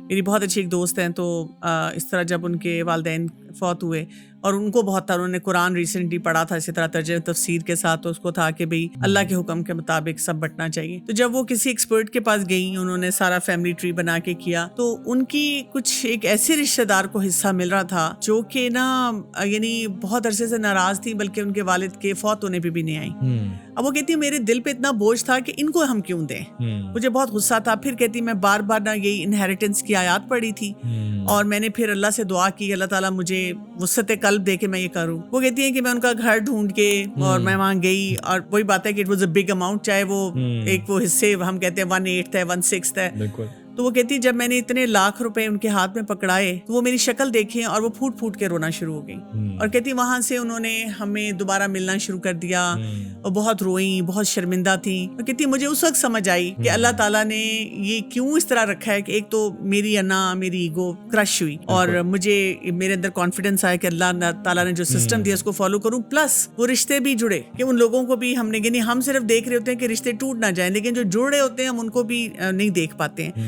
میری بہت اچھی ایک دوست ہیں، تو اس طرح جب ان کے والدین فوت ہوئے اور ان کو بہت تھا، انہوں نے قرآن ریسنٹلی پڑھا تھا اسی طرح ترجمہ تفسیر کے ساتھ، تو اس کو تھا کہ بھئی اللہ کے حکم کے مطابق سب بٹنا چاہیے. تو جب وہ کسی ایکسپرٹ کے پاس گئی، انہوں نے سارا فیملی ٹری بنا کے کیا، تو ان کی کچھ ایک ایسے رشتہ دار کو حصہ مل رہا تھا جو کہ نا یعنی بہت عرصے سے ناراض تھی، بلکہ ان کے والد کے فوت ہونے پہ بھی نہیں آئی. اب وہ کہتی ہے میرے دل پہ اتنا بوجھ تھا کہ ان کو ہم کیوں دیں. مجھے بہت غصہ تھا. پھر کہتی میں بار بار نہ یہی انہیریٹنس کی آیات پڑھی تھی، اور میں نے پھر اللہ سے دعا کی اللہ تعالیٰ مجھے وسعت قلب دے کے میں یہ کروں. وہ کہتی ہیں کہ میں ان کا گھر ڈھونڈ کے اور میں وہاں گئی، اور وہی بات ہے کہ it was a big amount, چاہے وہ ایک وہ حصے ہم کہتے ہیں 1/8 ہے 1/6 ہے. تو وہ کہتی جب میں نے اتنے لاکھ روپے ان کے ہاتھ میں پکڑائے تو وہ میری شکل دیکھیں اور وہ پھوٹ پھوٹ کے رونا شروع ہو گئی. اور کہتی وہاں سے انہوں نے ہمیں دوبارہ ملنا شروع کر دیا، اور بہت روئیں، بہت شرمندہ تھی. اور کہتی مجھے اس وقت سمجھ آئی کہ اللہ تعالیٰ نے یہ کیوں اس طرح رکھا ہے کہ ایک تو میری انا میری ایگو کرش ہوئی، اور مجھے میرے اندر کانفیڈنس آیا کہ اللہ تعالیٰ نے جو سسٹم دیا اس کو فالو کروں، پلس وہ رشتے بھی جڑے کہ ان لوگوں کو بھی ہم نے، یعنی ہم صرف دیکھ رہے ہوتے ہیں کہ رشتے ٹوٹ نہ جائیں، لیکن جو جڑ رہے ہوتے ہیں ہم ان کو بھی نہیں دیکھ پاتے ہیں.